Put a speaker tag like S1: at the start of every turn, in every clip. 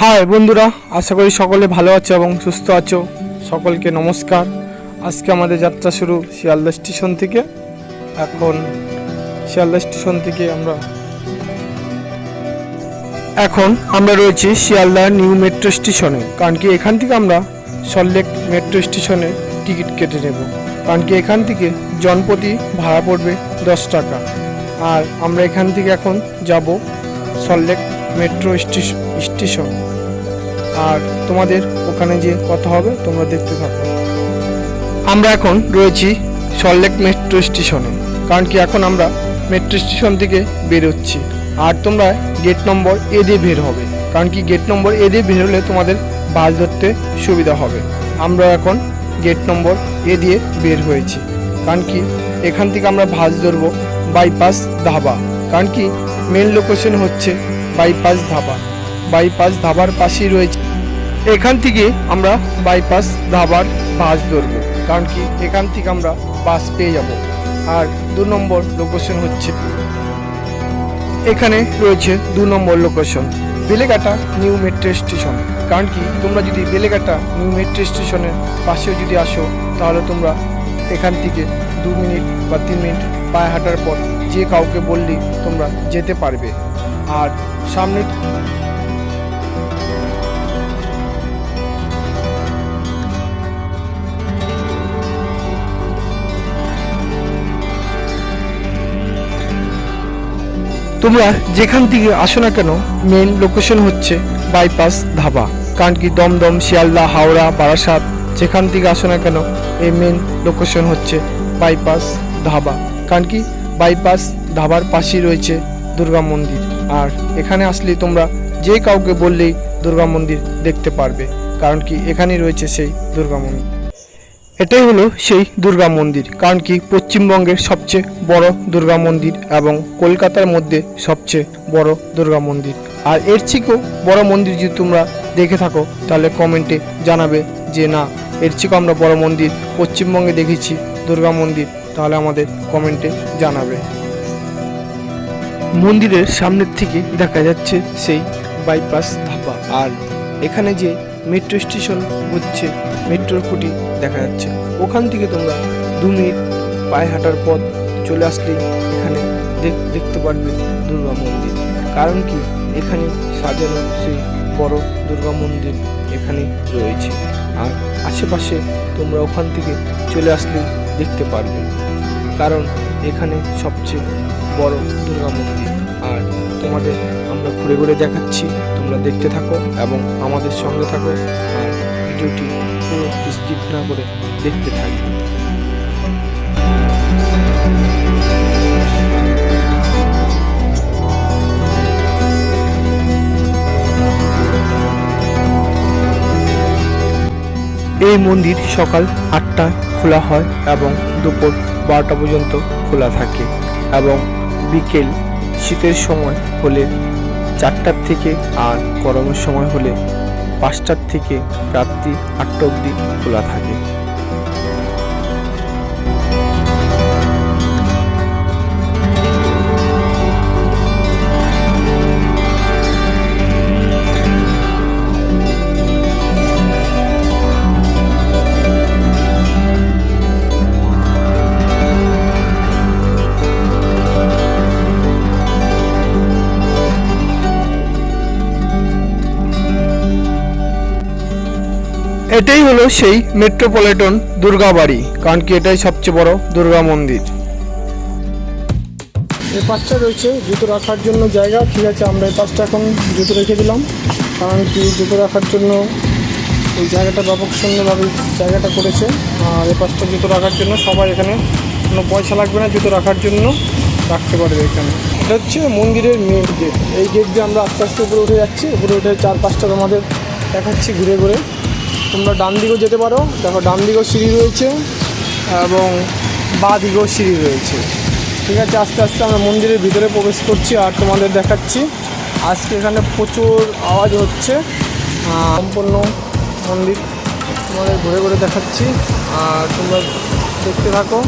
S1: High বন্ধুরা, আশা করি সকলে ভালো আছো এবং সুস্থ আছো। সকলকে নমস্কার। আজকে আমাদের যাত্রা শুরু শিয়ালদা স্টেশন থেকে। এখন শিয়ালদা স্টেশন থেকে আমরা রয়েছি শিয়ালদা নিউ মেট্রো স্টেশনে। কারণ কি এখান থেকে আমরা সল্টলেক মেট্রো স্টেশনে টিকিট কেটে নেব। কারণ কি এখান থেকে জনপ্রতি ভাড়া পড়বে 10 টাকা। আর আমরা এখান থেকে এখন যাব সল্টলেক মেট্রো স্টেশন। আর তোমাদের ওখানে যে কথা হবে তোমরা দেখতে থাকো। আমরা এখন রয়েছি সল্টলেক মেট্রো স্টেশনে। কারণ কি এখন আমরা মেট্রো স্টেশন থেকে বেরোচ্ছি। আর তোমরা গেট নম্বর এ দিয়ে বের হবে। কারণ কি গেট নম্বর এ দিয়ে বের হলে তোমাদের বাস ধরতে সুবিধা হবে। আমরা এখন গেট নম্বর এ দিয়ে বের হয়েছি। কারণ কি এখান থেকে আমরা বাস ধরবো বাইপাস ধাবা। কারণ কি মেন লোকেশন হচ্ছে বাইপাস ধাবা। বাইপাস ধাবার পাশেই রয়েছে। এখান থেকে আমরা বাইপাস ধাবার বাস ধরবো। কারণ কি এখান থেকে আমরা বাস পেয়ে যাব। আর 2 নম্বর লোকেশন হচ্ছে এখানে রয়েছে 2 number location Beleghata new metro station. কারণ কি তোমরা যদি বেলেঘাটা নিউ মেট্রো স্টেশনের পাশেও যদি আসো তাহলে তোমরা এখান থেকে 2 মিনিট বা 3 মিনিট পায়ে হাঁটার পর যে কাউকে বললি তোমরা যেতে পারবে। আর সামনে তোমরা যেখান থেকে আসো না কেন মেন লোকেশন হচ্ছে বাইপাস ধাবা। কারণ কি দমদম, শিয়ালদা, হাওড়া, বারাসাত যেখান থেকে আসো না কেন এই মেন লোকেশন হচ্ছে বাইপাস ধাবা। কারণ কি বাইপাস ধাবার পাশেই রয়েছে দুর্গা মন্দির। আর এখানে আসলে তোমরা যে কাউকে বললেই দুর্গা মন্দির দেখতে পারবে। কারণ কি এখানেই রয়েছে সেই দুর্গা মন্দির। এটাই হলো সেই দুর্গা মন্দির। কারণ কি পশ্চিমবঙ্গের সবচেয়ে বড় দুর্গা মন্দির এবং কলকাতার মধ্যে সবচেয়ে বড় দুর্গা মন্দির। আর এর থেকেও বড় মন্দির যদি তোমরা দেখে থাকো তাহলে কমেন্টে জানাবে যে না, এর থেকেও আমরা বড় মন্দির পশ্চিমবঙ্গে দেখেছি দুর্গা মন্দির, তাহলে আমাদের কমেন্টে জানাবে। মন্দিরের সামনের থেকে দেখা যাচ্ছে সেই বাইপাস ধাবা। আর এখানে যে মেট্রো স্টেশন হচ্ছে মেট্রোর খুঁটি দেখা যাচ্ছে। ওখান থেকে তোমরা 2 মিনিট পায়ে হাঁটার পথ চলে আসলেই এখানে দেখতে পারবে দুর্গা মন্দির। কারণ কি এখানে সাজানো সেই বড় দুর্গা মন্দির এখানে রয়েছে। আর আশেপাশে তোমরা ওখান থেকে চলে আসলেই দেখতে পারবে। কারণ এখানে সবচেয়ে বড় দুর্গা মন্দির। আর তোমাদের আমরা ঘুরে ঘুরে দেখাচ্ছি, তোমরা দেখতে থাকো এবং আমাদের সঙ্গে থাকো। আর ভিডিওটি পুরো স্কিপ না করে দেখতে থাকবে। এই মন্দির সকাল 8টায় খোলা হয় এবং দুপুর 12টা পর্যন্ত খোলা থাকে এবং বিকেল শীতের সময় হলে 4টার থেকে আর গরমের সময় হলে 5টার থেকে রাত্রি 8টা অবধি খোলা থাকে। এটাই হলো সেই মেট্রোপলিটন দুর্গা বাড়ি। কারণ কি এটাই সবচেয়ে বড় দুর্গা মন্দির। এই পাশটা রয়েছে জুতো রাখার জন্য জায়গা। ঠিক আছে, আমরা এই পাশটা এখন জুতো রেখে দিলাম। কারণ কি জুতো রাখার জন্য এই জায়গাটা ব্যাপক সুন্দরভাবে জায়গাটা করেছে। আর এই পাশটা জুতো রাখার জন্য সবাই এখানে কোনো পয়সা লাগবে না, জুতো রাখার জন্য রাখতে পারবে এখানে। এটা হচ্ছে মন্দিরের মেন গেট। এই গেট দিয়ে আমরা আস্তে আস্তে উপরে উঠে যাচ্ছি। উপরে উঠে 4-5টা তোমাদের দেখাচ্ছি ঘুরে ঘুরে। তোমরা ডান দিকেও যেতে পারো, দেখো ডান দিকেও সিঁড়ি রয়েছে এবং বাঁ দিকেও সিঁড়ি রয়েছে। ঠিক আছে, আস্তে আস্তে আমরা মন্দিরের ভিতরে প্রবেশ করছি আর তোমাদের দেখাচ্ছি। আজকে এখানে প্রচুর আওয়াজ হচ্ছে। সম্পূর্ণ মন্দির তোমাদের ঘুরে ঘুরে দেখাচ্ছি আর তোমরা দেখতে থাকো।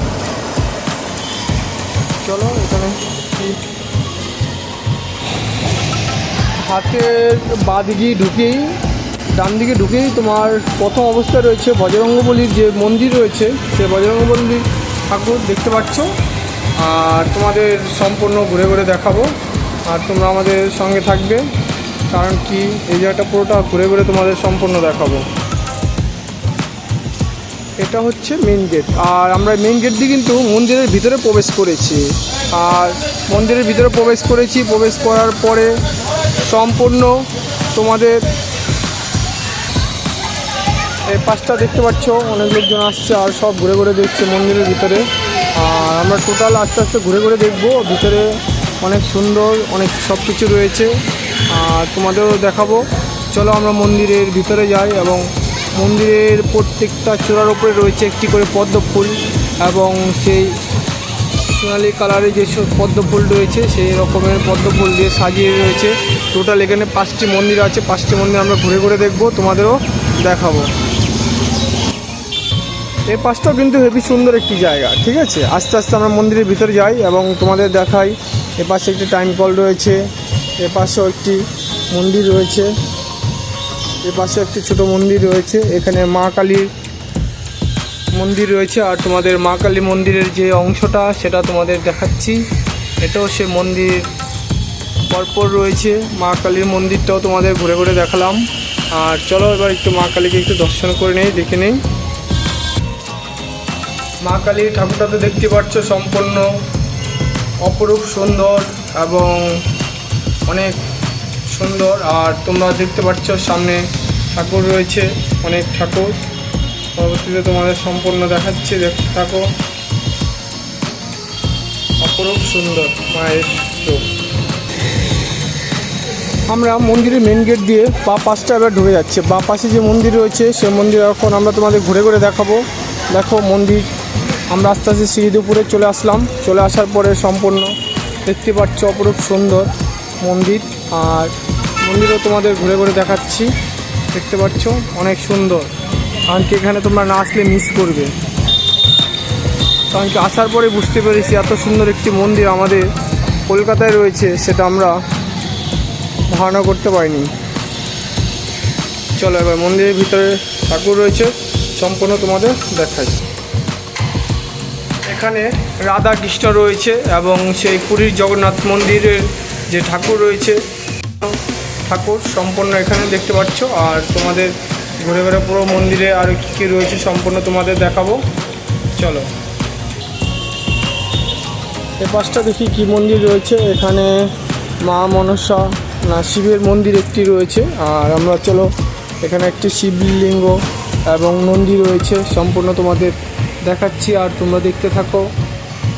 S1: চলো এখানে হাতের বাঁ দিকে ঢুকেই ডান দিকে ঢুকেই তোমার প্রথম অবস্থায় রয়েছে বজরঙ্গবলীর যে মন্দির রয়েছে, সে বজরঙ্গবলীর ঠাকুর দেখতে পাচ্ছ। আর তোমাদের সম্পূর্ণ ঘুরে ঘুরে দেখাবো, আর তোমরা আমাদের সঙ্গে থাকবে, কারণ কি এই জায়গাটা পুরোটা ঘুরে ঘুরে তোমাদের সম্পূর্ণ দেখাবো। এটা হচ্ছে মেন গেট, আর আমরা মেন গেট দিয়ে কিন্তু মন্দিরের ভিতরে প্রবেশ করেছি। আর মন্দিরের ভিতরে প্রবেশ করার পরে সম্পূর্ণ তোমাদের এই পাশটা দেখতে পাচ্ছ, অনেক লোকজন আসছে আর সব ঘুরে ঘুরে দেখছে মন্দিরের ভিতরে। আর আমরা টোটাল আস্তে আস্তে ঘুরে ঘুরে দেখবো, ভিতরে অনেক সুন্দর অনেক সব কিছু রয়েছে, আর তোমাদেরও দেখাবো। চলো আমরা মন্দিরের ভিতরে যাই, এবং মন্দিরের প্রত্যেকটা চূড়ার উপরে রয়েছে একটি করে পদ্ম ফুল, এবং সেই সোনালি কালারের যেসব পদ্ম ফুল রয়েছে সেই রকমের পদ্ম ফুল দিয়ে সাজিয়ে রয়েছে। টোটাল এখানে 5টি মন্দির আছে, 5টি মন্দির আমরা ঘুরে ঘুরে দেখবো, তোমাদেরও দেখাবো। এই পাশটাও কিন্তু হেবি সুন্দর একটি জায়গা, ঠিক আছে। আস্তে আস্তে আমরা মন্দিরের ভিতরে যাই এবং তোমাদের দেখাই। এ পাশে একটি টাইম কল রয়েছে, এ পাশেও একটি মন্দির রয়েছে, এ পাশে একটি ছোট মন্দির রয়েছে। এখানে মা কালীর মন্দির রয়েছে, আর তোমাদের মা কালী মন্দিরের যে অংশটা সেটা তোমাদের দেখাচ্ছি। এটাও সে মন্দির পরপর রয়েছে। মা কালীর মন্দিরটাও তোমাদের ঘুরে ঘুরে দেখালাম। আর চলো এবার একটু মা কালীকে একটু দর্শন করে নেই, দেখে নেই। মা কালী ঠাকুরটা তো দেখতে পাচ্ছ সম্পূর্ণ অপরূপ সুন্দর এবং অনেক সুন্দর। আর তোমরা দেখতে পাচ্ছ সামনে ঠাকুর রয়েছে, অনেক ঠাকুর। পরবর্তীতে তোমাদের সম্পূর্ণ দেখাচ্ছি, দেখতে থাকো। অপরূপ সুন্দর মায়ের রূপ। আমরা মন্দিরের মেন গেট দিয়ে বা পাশটা এবার ঢুকে যাচ্ছে। বা পাশে যে মন্দির রয়েছে সে মন্দির এখন আমরা তোমাদের ঘুরে ঘুরে দেখাবো। দেখো মন্দির, আমরা আস্তে আস্তে সিঁড়ির উপরে চলে আসলাম। চলে আসার পরে সম্পূর্ণ দেখতে পাচ্ছ অপরূপ সুন্দর মন্দির। আর মন্দিরও তোমাদের ঘুরে ঘুরে দেখাচ্ছি, দেখতে পাচ্ছ অনেক সুন্দর। কারণ কি এখানে তোমরা না আসলে মিস করবে, কারণ কি আসার পরে বুঝতে পেরেছি এত সুন্দর একটি মন্দির আমাদের কলকাতায় রয়েছে, সেটা আমরা ধারণা করতে পারিনি। চলো এবার মন্দিরের ভিতরে ঠাকুর রয়েছে, সম্পূর্ণ তোমাদের দেখাই। এখানে রাধা কৃষ্ণ রয়েছে এবং সেই পুরীর জগন্নাথ মন্দিরের যে ঠাকুর রয়েছে, ঠাকুর সম্পূর্ণ এখানে দেখতে পাচ্ছ। আর তোমাদের ঘুরে ঘুরে পুরো মন্দিরে আর কী কী রয়েছে সম্পূর্ণ তোমাদের দেখাবো। চলো এ পাশটা দেখি কি মন্দির রয়েছে। এখানে মা মনসা না শিবের মন্দির একটি রয়েছে। আর আমরা চলো, এখানে একটি শিবলিঙ্গ এবং নন্দী রয়েছে, সম্পূর্ণ তোমাদের দেখাচ্ছি। আর তোমরা দেখতে থাকো,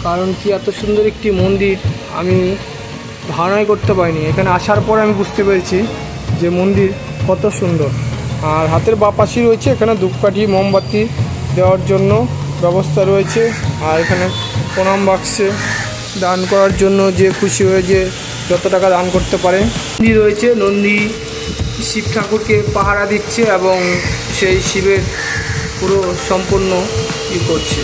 S1: কারণ কি এত সুন্দর একটি মন্দির আমি ধারণাই করতে পারিনি। এখানে আসার পরে আমি বুঝতে পেরেছি যে মন্দির কত সুন্দর। আর হাতের বাঁ পাশে রয়েছে এখানে ধূপকাঠি মোমবাতি দেওয়ার জন্য ব্যবস্থা রয়েছে। আর এখানে প্রণাম বাক্সে দান করার জন্য যে খুশি হয়ে যে যত টাকা দান করতে পারে। নন্দী রয়েছে, নন্দী শিব ঠাকুরকে পাহারা দিচ্ছে এবং সেই শিবের পুরো সম্পূর্ণ করছে।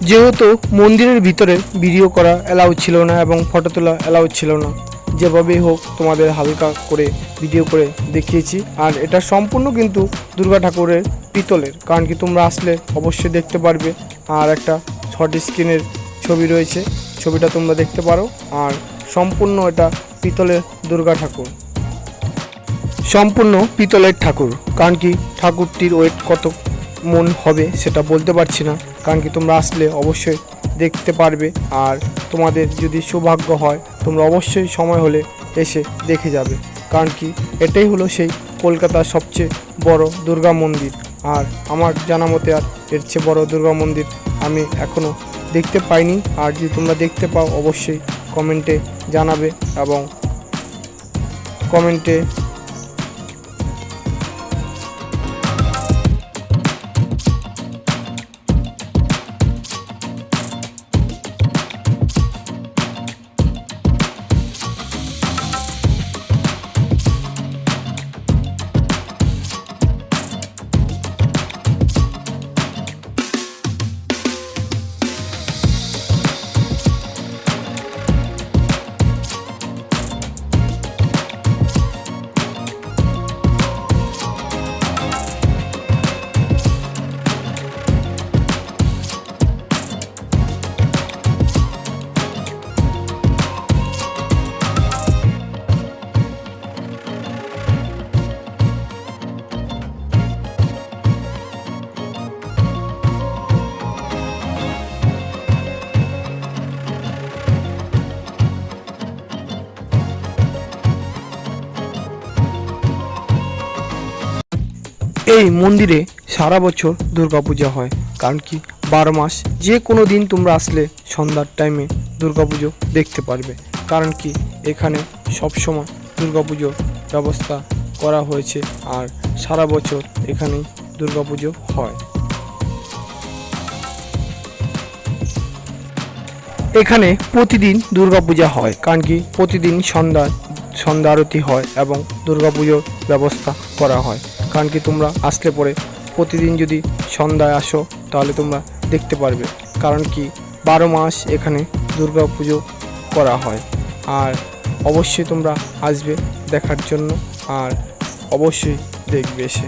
S1: যেহেতু মন্দিরের ভিতরে ভিডিও করা অ্যালাউ ছিল না এবং ফটো তোলা অ্যালাউ ছিল না, যেভাবেই হোক তোমাদের হালকা করে ভিডিও করে দেখিয়েছি। আর এটা সম্পূর্ণ কিন্তু দুর্গা ঠাকুরের পিতলের, কারণ কি তোমরা আসলে অবশ্যই দেখতে পারবে। আর একটা শর্ট স্ক্রিনের ছবি রয়েছে, ছবিটা তোমরা দেখতে পারো। আর সম্পূর্ণ এটা পিতলের দুর্গা ঠাকুর, সম্পূর্ণ পিতলের ঠাকুর। কারণ কি ঠাকুরটির ওয়েট কত মন হবে সেটা বলতে পারছি না, কারণ কি তোমরা আসলে অবশ্যই দেখতে পারবে। আর তোমাদের যদি সৌভাগ্য হয় তোমরা অবশ্যই সময় হলে এসে দেখে যাবে, কারণ কি এটাই হলো সেই কলকাতার সবচেয়ে বড় দুর্গা মন্দির। আর আমার জানা মতে আর এর চেয়ে বড় দুর্গা মন্দির আমি এখনও দেখতে পাইনি। আর যদি তোমরা দেখতে পাও অবশ্যই কমেন্টে জানাবে, এবং কমেন্টে এই মন্দিরে সারা বছর দুর্গাপূজা হয়, কারণ কি 12 মাস যে কোনো দিন তোমরা আসলে সন্ধ্যার টাইমে দুর্গাপুজো দেখতে পারবে, কারণ কি এখানে সবসময় দুর্গাপুজোর ব্যবস্থা করা হয়েছে আর সারা বছর এখানেই দুর্গাপুজো হয়। এখানে প্রতিদিন দুর্গাপূজা হয়, কারণ কি প্রতিদিন সন্ধ্যা আরতি হয় এবং দুর্গাপুজোর ব্যবস্থা করা হয়, কারণ কি তোমরা আসলে পরে প্রতিদিন যদি সন্ধ্যায় আসো তাহলে তোমরা দেখতে পারবে, কারণ কি 12 মাস এখানে দুর্গাপুজো করা হয়। আর অবশ্যই তোমরা আসবে দেখার জন্য আর অবশ্যই দেখবে এসে।